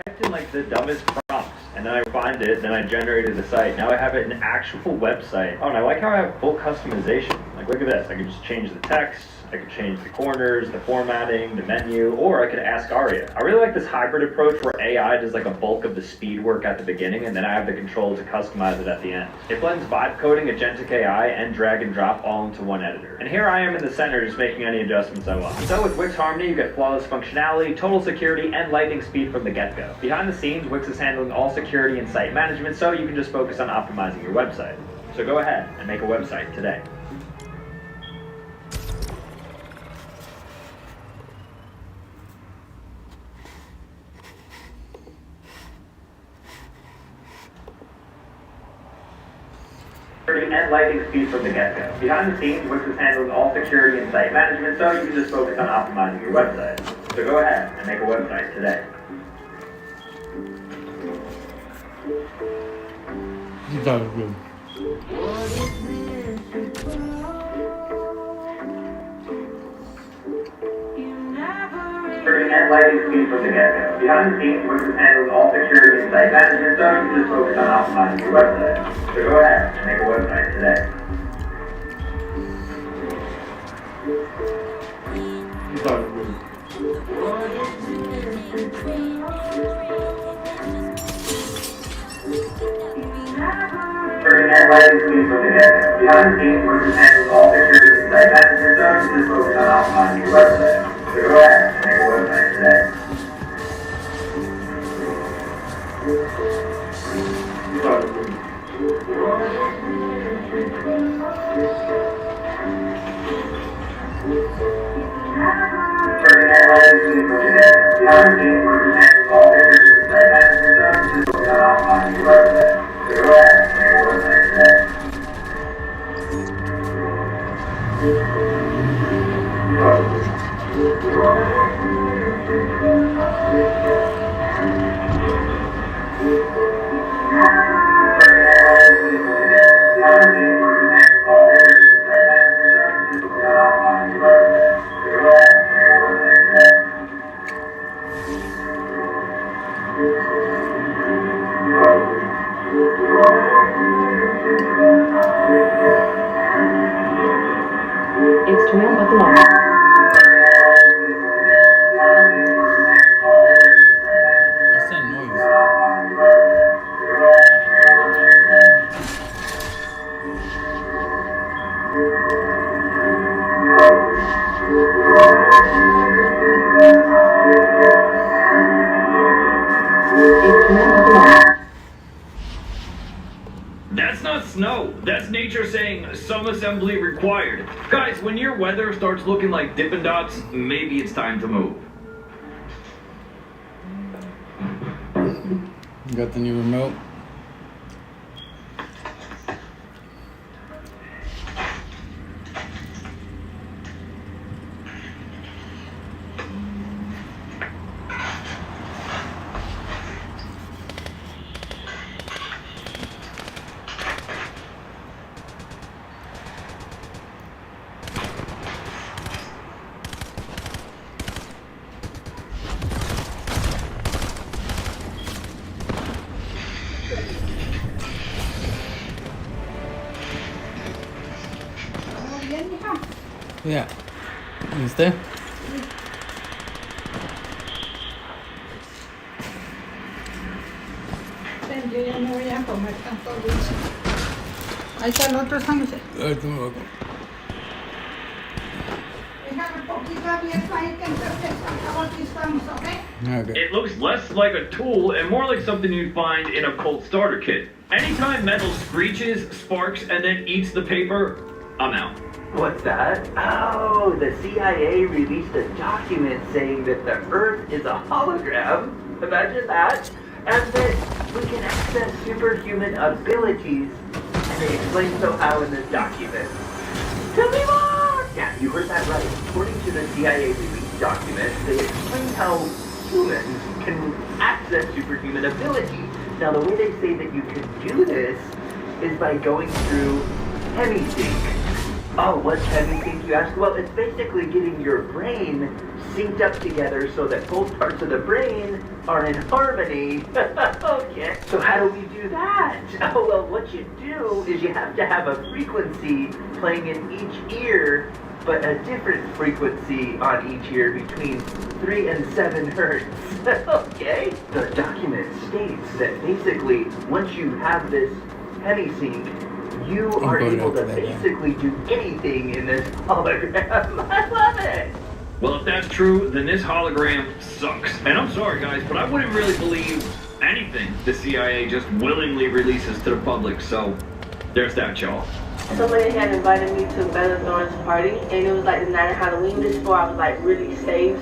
typed in like the dumbest prompts, and then I find it, then I generated a site. Now I have an actual website. Oh, and I like how I have full customization. Like, look at this. I can just change the text, I could change the corners, the formatting, the menu, or I could ask Aria. I really like this hybrid approach where AI does like a bulk of the speed work at the beginning, and then I have the control to customize it at the end. It blends vibe coding, agentic AI, and drag and drop all into one editor. And here I am in the center just making any adjustments I want. So with Wix Harmony, you get flawless functionality, total security, and lightning speed from the get-go. Behind the scenes, Wix is handling all security and site management, so you can just focus on optimizing your website. So go ahead and make a website today. And lightning speed from the get-go. Behind the scenes, Wix is handling all security and site management, so you can just focus on optimizing your website. So go ahead and make a website today. That was good. And lightning speed from the get-go. Behind the scenes, Wix is handling all security and site management, so you can just focus on optimizing your website. So go ahead and make a website today. That was good. And lightning speed from the get-go. Behind the scenes, Wix is handling all security and site management, so you can just focus on optimizing your website. So go ahead and make a website today. That was good. It's 12 o'clock. What's that noise? It's 12 o'clock. That's not snow. That's nature saying some assembly required. Guys, when your weather starts looking like Dippin' Dots, maybe it's time to move. You got the new remote? Yeah. ¿Viste? Yo ya no voy a comer tanto dulce. Ahí está el otro sándwich. Ahorita me voy a comer. Déjame un poquito abierto ahí que entonces aquí estamos, ¿ok? Okay. It looks less like a tool and more like something you'd find in a Colt starter kit. Anytime metal screeches, sparks, and then eats the paper, I'm out. What's that? Oh, the CIA released a document saying that the Earth is a hologram. Imagine that. And that we can access superhuman abilities. And they explain so how in this document. Tell me more! Yeah, you heard that right. According to the CIA released document, they explain how humans can access superhuman abilities. Now, the way they say that you can do this is by going through HemiSync. Oh, what's HemiSync, you ask? Well, it's basically getting your brain synced up together so that both parts of the brain are in harmony. Okay. So how do we do that? Oh, well, what you do is you have to have a frequency playing in each ear, but a different frequency on each ear between 3 and 7 hertz. Okay? The document states that basically, once you have this hemi-sync, you are going able to after that guy. basically do anything in this hologram. I love it! Well, if that's true, then this hologram sucks. And I'm sorry, guys, but I wouldn't really believe anything the CIA just willingly releases to the public. So, there's that, y'all. Somebody had invited me to Bella Thorne's party, and it was like the night of Halloween. This before I was like really safe.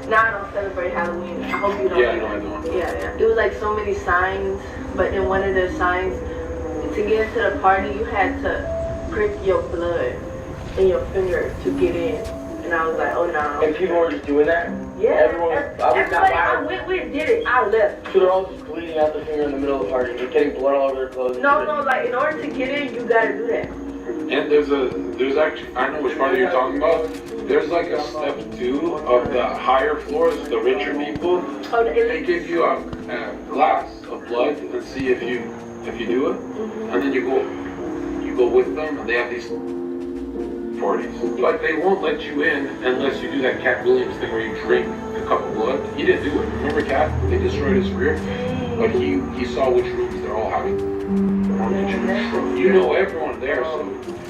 Now I don't celebrate Halloween. I hope you don't. Yeah, I know. Yeah. It was like so many signs, but in one of the signs, to get into the party, you had to prick your blood in your finger to get in. And I was like, oh no. And people were just doing that? Yeah. Everybody I went with did it. I left. So they're all just bleeding out their finger in the middle of the party. They're getting blood all over their clothes. No, like in order to get in, you gotta do that. And there's actually, I know which party you're talking about. There's like a step 2 of the higher floors, the richer people. Oh, They give you a glass of blood and see if you do it, and then you go with them, and they have these parties. Like they won't let you in unless you do that Cat Williams thing where you drink a cup of blood. He didn't do it. Remember Cat? They destroyed his career, but he saw which rooms they're all having. You know everyone there, so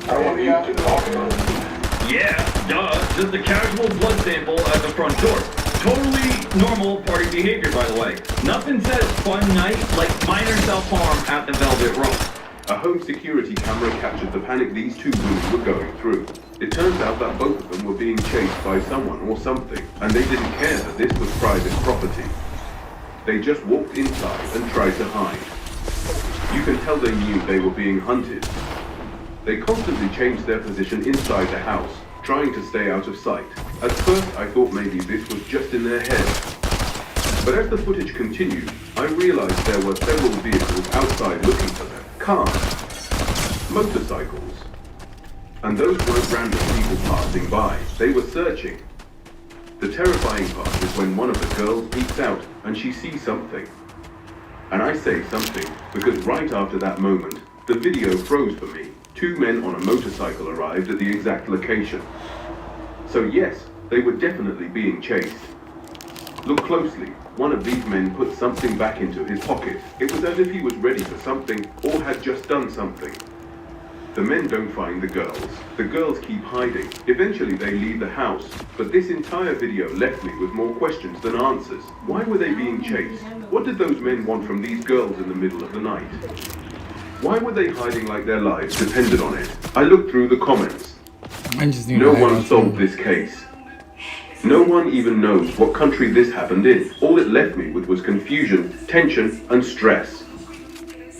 I don't want you to talk about it. Yeah, duh. Just a casual blood sample at the front door. Totally normal party behavior, by the way. Nothing says fun night like minor self-harm at the Velvet Rope. A home security camera captured the panic these two women were going through. It turns out that both of them were being chased by someone or something, and they didn't care that this was private property. They just walked inside and tried to hide. You can tell they knew they were being hunted. They constantly changed their position inside the house, trying to stay out of sight. At first, I thought maybe this was just in their heads. But as the footage continued, I realized there were several vehicles outside looking for them. Cars, motorcycles. And those weren't random people passing by. They were searching. The terrifying part is when one of the girls peeks out and she sees something. And I say something because right after that moment, the video froze for me. 2 men on a motorcycle arrived at the exact location. So yes, they were definitely being chased. Look closely. One of these men put something back into his pocket. It was as if he was ready for something or had just done something. The men don't find the girls. The girls keep hiding. Eventually they leave the house. But this entire video left me with more questions than answers. Why were they being chased? What did those men want from these girls in the middle of the night? Why were they hiding like their lives depended on it? I looked through the comments. No one solved this case. No one even knows what country this happened in. All it left me with was confusion, tension, and stress.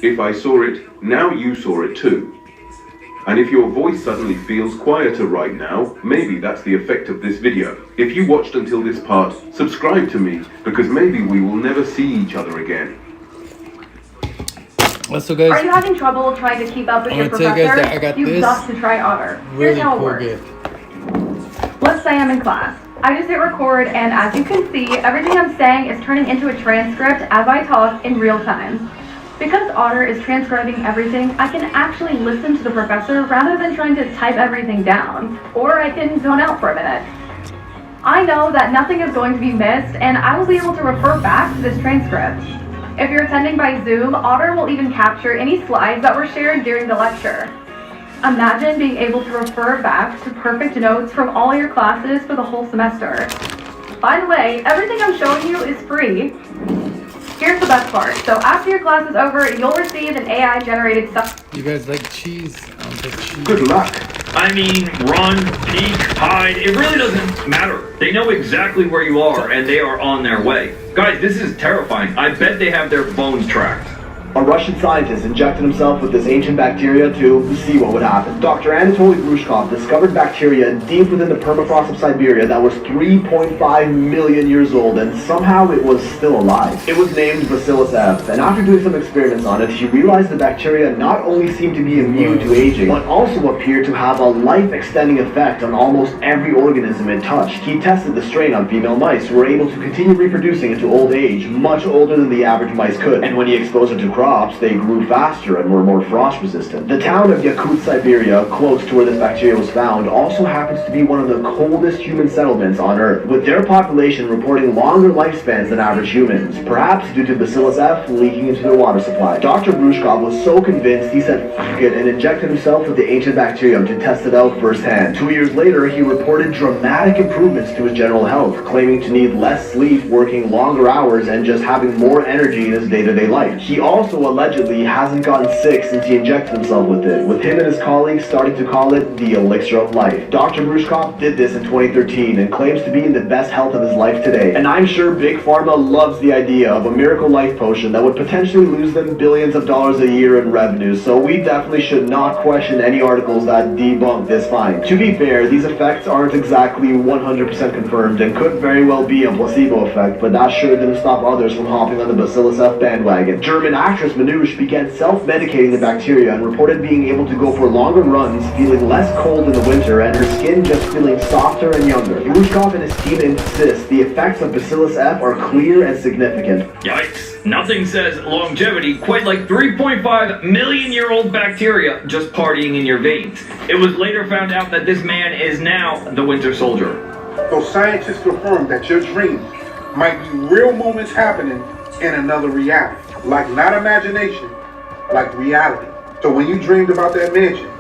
If I saw it, now you saw it too. And if your voice suddenly feels quieter right now, maybe that's the effect of this video. If you watched until this part, subscribe to me, because maybe we will never see each other again. So guys, are you having trouble trying to keep up with your professor? You've got to try Otter. Here's how it works. Let's say I'm in class. I just hit record, and as you can see, everything I'm saying is turning into a transcript as I talk in real time. Because Otter is transcribing everything, I can actually listen to the professor rather than trying to type everything down. Or I can zone out for a minute. I know that nothing is going to be missed, and I will be able to refer back to this transcript. If you're attending by Zoom, Otter will even capture any slides that were shared during the lecture. Imagine being able to refer back to perfect notes from all your classes for the whole semester. By the way, everything I'm showing you is free. Here's the best part. So after your class is over, you'll receive an AI-generated stuff. You guys like cheese? I don't like cheese. Good luck. I mean, run, peek, hide, it really doesn't matter. They know exactly where you are, and they are on their way. Guys, this is terrifying. I bet they have their phones tracked. A Russian scientist injected himself with this ancient bacteria to see what would happen. Dr. Anatoly Grushkov discovered bacteria deep within the permafrost of Siberia that was 3.5 million years old, and somehow it was still alive. It was named Bacillus F, and after doing some experiments on it, he realized the bacteria not only seemed to be immune to aging, but also appeared to have a life-extending effect on almost every organism it touched. He tested the strain on female mice, who were able to continue reproducing into old age, much older than the average mice could, and when he exposed it to crops, they grew faster and were more frost resistant. The town of Yakut, Siberia, close to where this bacteria was found, also happens to be one of the coldest human settlements on Earth, with their population reporting longer lifespans than average humans, perhaps due to Bacillus F leaking into their water supply. Dr. Grushkov was so convinced he said f*** it and injected himself with the ancient bacterium to test it out firsthand. 2 years later, he reported dramatic improvements to his general health, claiming to need less sleep, working longer hours, and just having more energy in his day-to-day life. He also allegedly hasn't gotten sick since he injected himself with it, with him and his colleagues starting to call it the elixir of life. Dr. Grushkov did this in 2013 and claims to be in the best health of his life today. And I'm sure Big Pharma loves the idea of a miracle life potion that would potentially lose them billions of dollars a year in revenue, so we definitely should not question any articles that debunk this find. To be fair, these effects aren't exactly 100% confirmed and could very well be a placebo effect, but that sure didn't stop others from hopping on the Bacillus F bandwagon. German actress Manouche began self-medicating the bacteria and reported being able to go for longer runs, feeling less cold in the winter, and her skin just feeling softer and younger. Grushkov and his team insist the effects of Bacillus F are clear and significant. Yikes. Nothing says longevity quite like 3.5 million year old bacteria just partying in your veins. It was later found out that this man is now the Winter Soldier. So scientists confirm that your dreams might be real moments happening in another reality. Like not imagination, like reality. So when you dreamed about that mansion,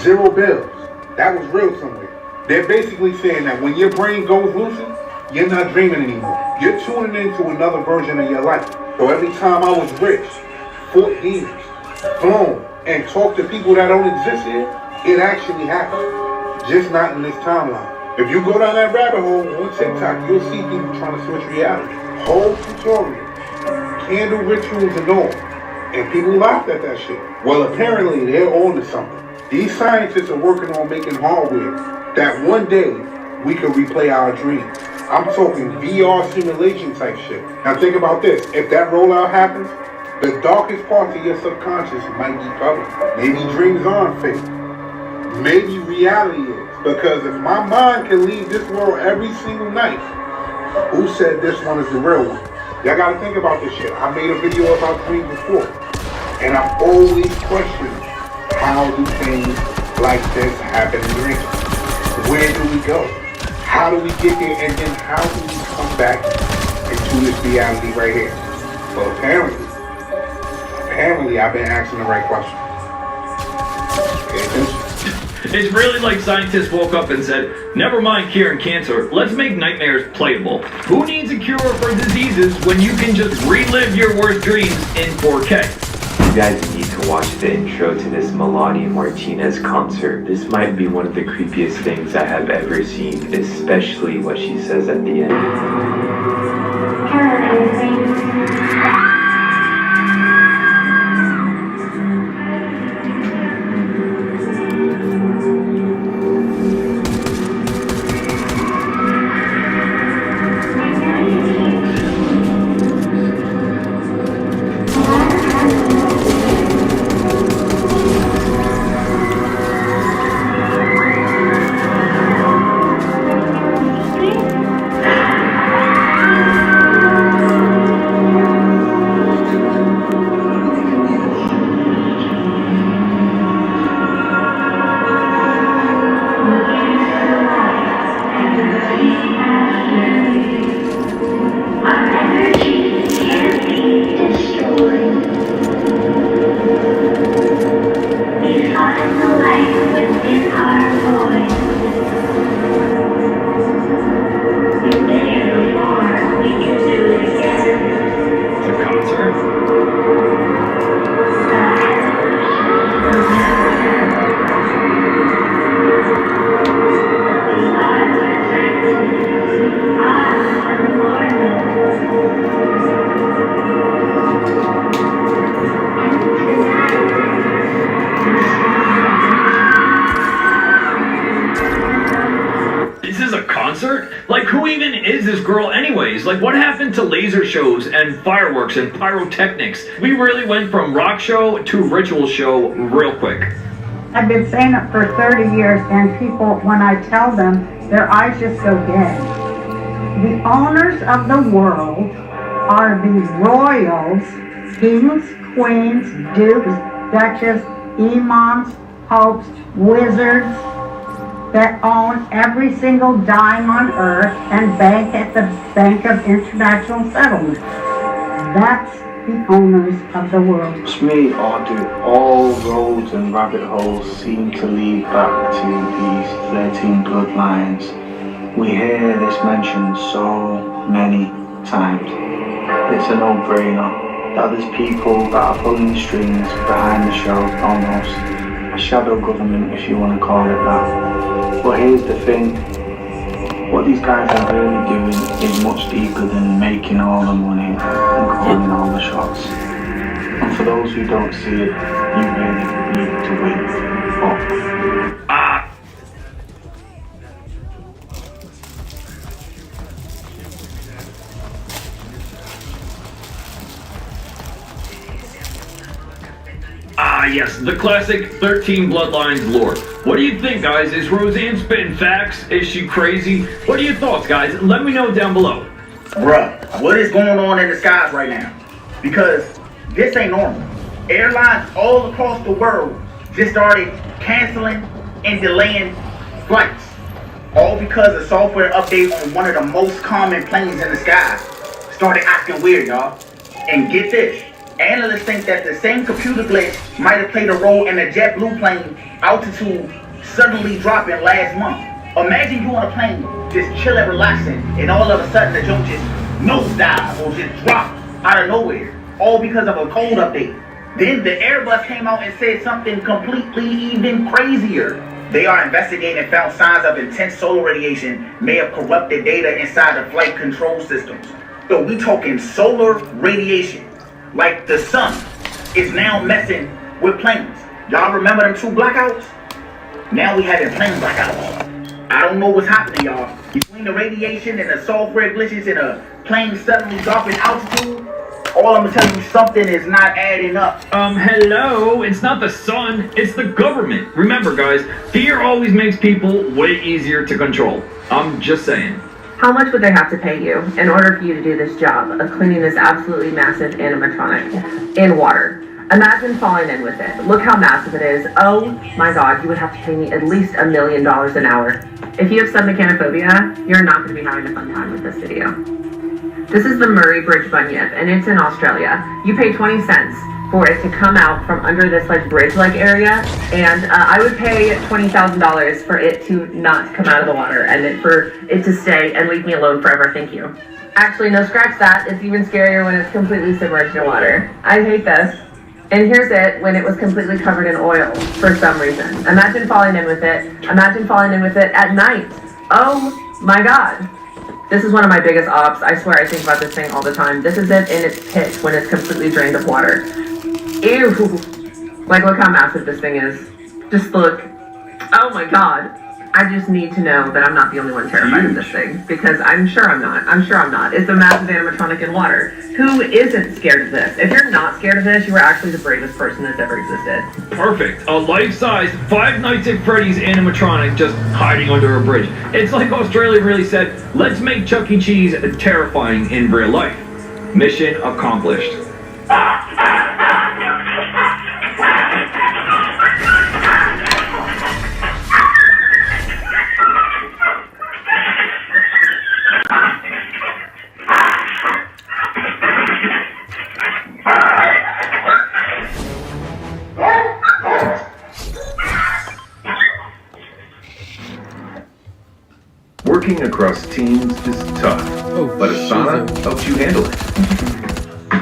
0 bills, that was real somewhere. They're basically saying that when your brain goes lucid, you're not dreaming anymore. You're tuning into another version of your life. So every time I was rich, fought demons, flown, and talked to people that don't exist here, it actually happened. Just not in this timeline. If you go down that rabbit hole on TikTok, you'll see people trying to switch reality. Whole tutorial, candle rituals and all. And people laughed at that shit. Well, apparently they're on to something. These scientists are working on making hardware that one day we could replay our dreams. I'm talking VR simulation type shit. Now think about this. If that rollout happens, the darkest parts of your subconscious might be covered. Maybe dreams aren't fake. Maybe reality is. Because if my mind can leave this world every single night, who said this one is the real one? Y'all gotta think about this shit. I made a video about dreams before. And I'm always questioning, how do things like this happen in dreams? Where do we go? How do we get there? And then how do we come back into this reality right here? Well, apparently I've been asking the right question. Pay attention. It's really like scientists woke up and said, never mind curing cancer, let's make nightmares playable. Who needs a cure for diseases when you can just relive your worst dreams in 4K? You guys need to watch the intro to this Melania Martinez concert. This might be one of the creepiest things I have ever seen, especially what she says at the end. this girl anyways? Like, what happened to laser shows and fireworks and pyrotechnics? We really went from rock show to ritual show real quick. I've been saying it for 30 years, and people, when I tell them, their eyes just go dead. The owners of the world are the royals, kings, queens, dukes, duchess, imams, popes, wizards, that own every single dime on earth and bank at the Bank of International Settlement. That's the owners of the world. To me, all roads and rabbit holes seem to lead back to these 13 bloodlines. We hear this mentioned so many times. It's a no-brainer that there's people that are pulling the strings behind the show, almost. A shadow government, if you want to call it that. But here's the thing. What these guys are really doing is much deeper than making all the money and calling all the shots. And for those who don't see it, you really need to wake up. Yes, the classic 13 Bloodlines lore. What do you think, guys? Is Roseanne spitting facts? Is she crazy? What are your thoughts, guys? Let me know down below. Bruh, what is going on in the skies right now? Because this ain't normal. Airlines all across the world just started canceling and delaying flights. All because a software update on one of the most common planes in the sky started acting weird, y'all. And get this. Analysts think that the same computer glitch might have played a role in the JetBlue plane altitude suddenly dropping last month. Imagine you on a plane just chilling, relaxing, and all of a sudden the joint just nosedive or just drop out of nowhere, all because of a code update. Then the Airbus came out and said something completely even crazier. They are investigating and found signs of intense solar radiation may have corrupted data inside the flight control systems. So we talking solar radiation. Like the sun is now messing with planes. Y'all remember them 2 blackouts? Now we having plane blackouts. I don't know what's happening, y'all. Between the radiation and the software glitches and a plane suddenly dropping altitude, all I'm gonna tell you, something is not adding up. Hello? It's not the sun, it's the government. Remember, guys, fear always makes people way easier to control. I'm just saying. How much would they have to pay you in order for you to do this job of cleaning this absolutely massive animatronic in water? Imagine falling in with it. Look how massive it is. Oh my god, you would have to pay me at least $1 million an hour. If you have submechanophobia, you're not going to be having a fun time with this video. This is the Murray Bridge Bunyip, and it's in Australia. You pay 20 cents for it to come out from under this like bridge-like area, and I would pay $20,000 for it to not come out of the water and then for it to stay and leave me alone forever. Thank you. Actually, no, scratch that. It's even scarier when it's completely submerged in water. I hate this. And here's it when it was completely covered in oil for some reason. Imagine falling in with it. Imagine falling in with it at night. Oh my god. This is one of my biggest ops. I swear I think about this thing all the time. This is it in its pit when it's completely drained of water. Ew. Like, look how massive this thing is. Just look. Oh my god. I just need to know that I'm not the only one terrified of this thing. Because I'm sure I'm not. I'm sure I'm not. It's a massive animatronic in water. Who isn't scared of this? If you're not scared of this, you are actually the bravest person that's ever existed. Perfect. A life-size Five Nights at Freddy's animatronic just hiding under a bridge. It's like Australia really said, let's make Chuck E. Cheese terrifying in real life. Mission accomplished. Working across teams is tough, but Asana helps you handle it.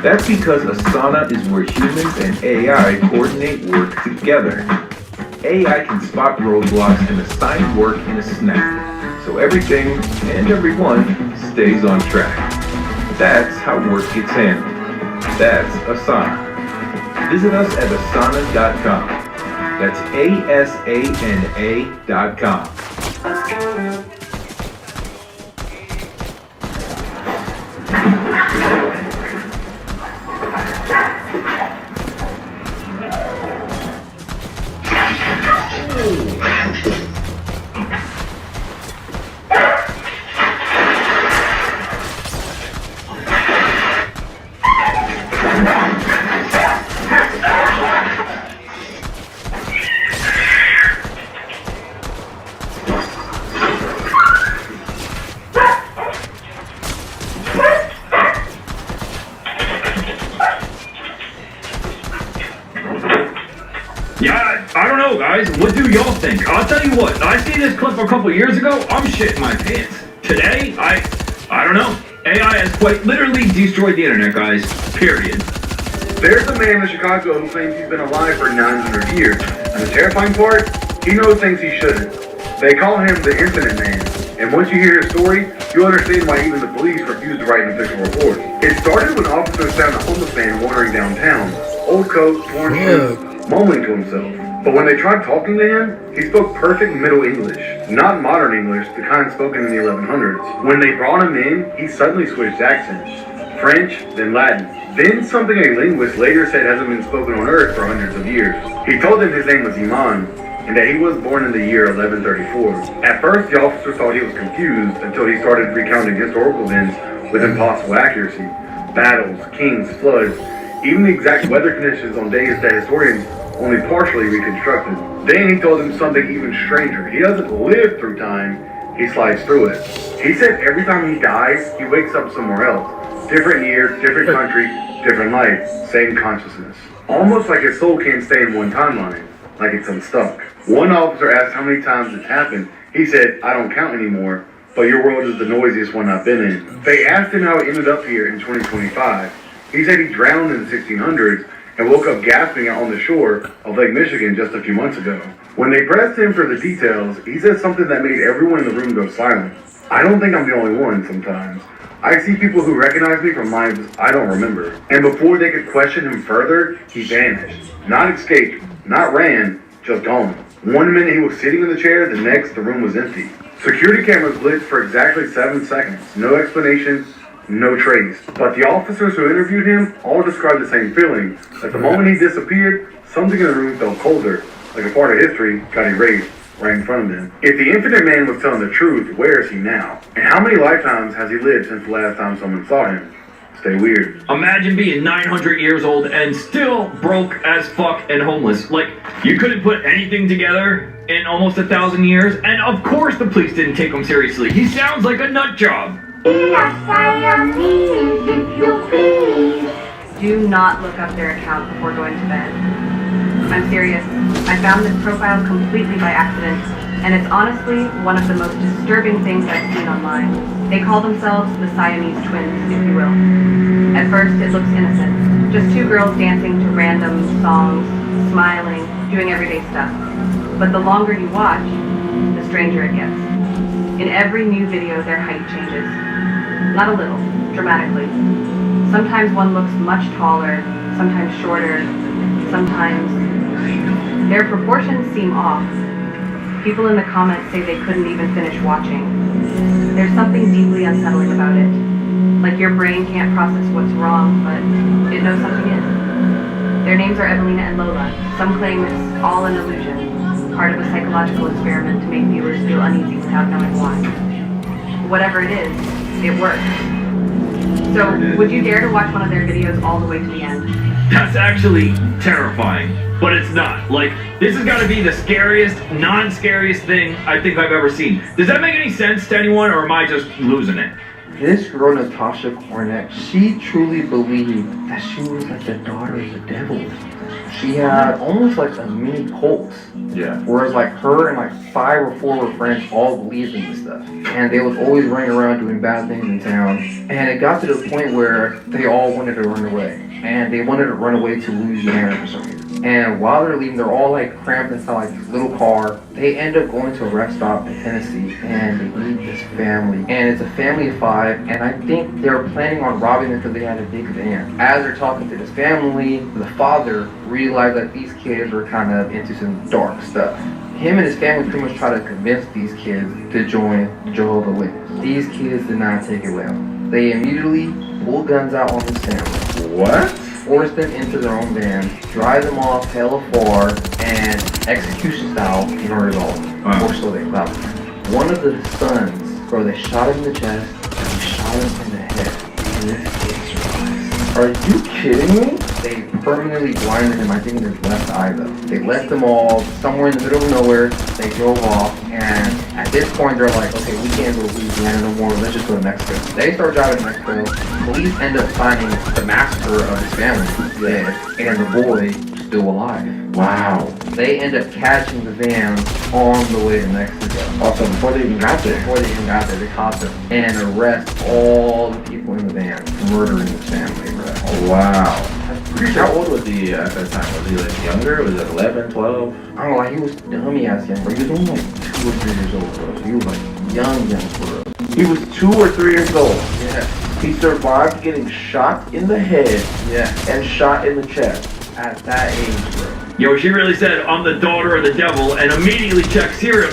That's because Asana is where humans and AI coordinate work together. AI can spot roadblocks and assign work in a snap, so everything and everyone stays on track. That's how work gets handled. That's Asana. Visit us at asana.com. That's ASANA.com. Yeah, I don't know, guys. What do y'all think? I'll tell you what. I seen this clip a couple years ago. I'm shitting my pants. Today, I don't know. AI has quite literally destroyed the internet, guys. Period. There's a man in Chicago who claims he's been alive for 900 years. And the terrifying part, he knows things he shouldn't. They call him the Infinite Man. And once you hear his story, you'll understand why even the police refuse to write an official report. It started when officers found a homeless man wandering downtown. Old coat, torn shoes, mumbling to himself. But when they tried talking to him, he spoke perfect Middle English. Not modern English, the kind spoken in the 1100s. When they brought him in, he suddenly switched accents. French, then Latin. Then something a linguist later said hasn't been spoken on Earth for hundreds of years. He told them his name was Iman, and that he was born in the year 1134. At first, the officers thought he was confused until he started recounting historical events with impossible accuracy. Battles, kings, floods, even the exact weather conditions on days that historians only partially reconstructed. Then he told them something even stranger. He doesn't live through time, he slides through it. He said every time he dies, he wakes up somewhere else. Different year, different country, different life, same consciousness. Almost like his soul can't stay in one timeline, like it's unstuck. One officer asked how many times it's happened. He said, I don't count anymore, but your world is the noisiest one I've been in. They asked him how he ended up here in 2025. He said he drowned in the 1600s and woke up gasping out on the shore of Lake Michigan just a few months ago. When they pressed him for the details, he said something that made everyone in the room go silent. I don't think I'm the only one sometimes. I see people who recognize me from lives I don't remember. And before they could question him further, he vanished. Not escaped, not ran, just gone. 1 minute he was sitting in the chair, the next the room was empty. Security cameras blitzed for exactly 7 seconds. No explanation, no trace. But the officers who interviewed him all described the same feeling. That the moment he disappeared, something in the room felt colder, like a part of history got erased right in front of them. If the Infinite Man was telling the truth, where is he now? And how many lifetimes has he lived since the last time someone saw him? Stay weird. Imagine being 900 years old and still broke as fuck and homeless. Like, you couldn't put anything together in almost 1,000 years, and of course the police didn't take him seriously. He sounds like a nut job. Do not look up their account before going to bed. I'm serious. I found this profile completely by accident, and it's honestly one of the most disturbing things I've seen online. They call themselves the Siamese twins, if you will. At first, it looks innocent. Just 2 girls dancing to random songs, smiling, doing everyday stuff. But the longer you watch, the stranger it gets. In every new video, their height changes. Not a little, dramatically. Sometimes one looks much taller, sometimes shorter, sometimes their proportions seem off. People in the comments say they couldn't even finish watching. There's something deeply unsettling about it. Like your brain can't process what's wrong, but it knows something is. Their names are Evelina and Lola. Some claim it's all an illusion, part of a psychological experiment to make viewers feel uneasy without knowing why. Whatever it is, it works. So, would you dare to watch one of their videos all the way to the end? That's actually terrifying, but it's not. Like, this has got to be the scariest, non-scariest thing I think I've ever seen. Does that make any sense to anyone, or am I just losing it? This girl, Natasha Cornett, she truly believed that she was like the daughter of the devil. She had almost like a mini cult. Yeah. Whereas like her and like 5 or 4 of her friends all believed in this stuff. And they was always running around doing bad things in town. And it got to the point where they all wanted to run away. And they wanted to run away to Louisiana for some reason. And while they're leaving, they're all like cramped inside like this little car. They end up going to a rest stop in Tennessee, and they meet this family. And it's a family of 5, and I think they're planning on robbing them because they had a big van. As they're talking to this family, the father realized that these kids were kind of into some dark stuff. Him and his family pretty much try to convince these kids to join Jehovah's Witnesses. These kids did not take it well. They immediately pull guns out on this family. What? Force them into their own van, drive them off hella far, and execution style murder all of them. Or so they thought. One of the sons, bro, they shot him in the chest, and they shot him in the head. And this kid survived. Are you kidding me? They permanently blinded him, I think, in his left eye, though. They left him all somewhere in the middle of nowhere. They drove off, and at this point, they're like, okay, we can't go to Louisiana no more. Let's just go to Mexico. They start driving to Mexico. Police end up finding the massacre of his family dead, and the boy still alive. Wow. They end up catching the van on the way to Mexico. Also, before they even got there. They caught them and arrest all the people in the van for murdering his family, bro. Oh, wow. How old was he at that time? Was he like younger? Was it 11, 12? I don't know, like he was dummy ass young, bro. He was only like 2 or 3 years old, bro. So he was like young, bro. He was 2 or 3 years old. Yeah. He survived getting shot in the head. Yeah. And shot in the chest. At that age, bro. Yo, she really said, I'm the daughter of the devil, and immediately checks here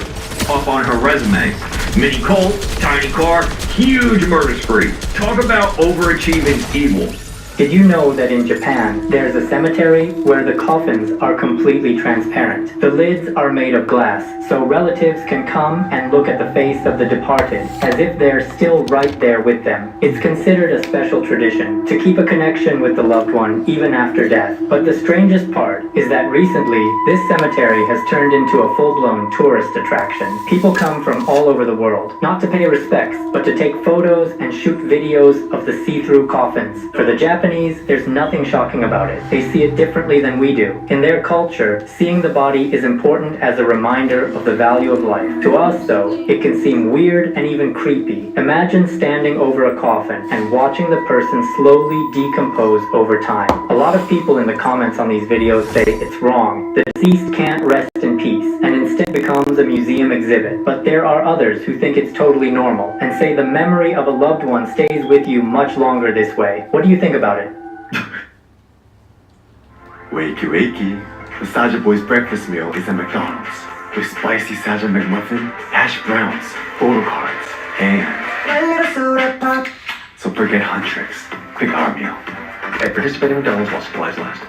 off on her resume. Mini Colt, tiny car, huge murder spree. Talk about overachieving evil. Did you know that in Japan, there's a cemetery where the coffins are completely transparent? The lids are made of glass, so relatives can come and look at the face of the departed, as if they're still right there with them. It's considered a special tradition to keep a connection with the loved one even after death. But the strangest part is that recently, this cemetery has turned into a full-blown tourist attraction. People come from all over the world, not to pay respects, but to take photos and shoot videos of the see-through coffins. For the Japanese, there's nothing shocking about it. They see it differently than we do. In their culture, seeing the body is important as a reminder of the value of life. To us, though, it can seem weird and even creepy. Imagine standing over a coffin and watching the person slowly decompose over time. A lot of people in the comments on these videos say it's wrong. The deceased can't rest in peace and instead becomes a museum exhibit. But there are others who think it's totally normal and say the memory of a loved one stays with you much longer this way. What do you think about it? Wakey wakey. The Sergeant Boy's breakfast meal is a McDonald's with spicy Sergeant McMuffin, hash browns, photo cards, and a little soda pop. So forget Huntrix. Pick our meal at participating McDonald's while supplies last.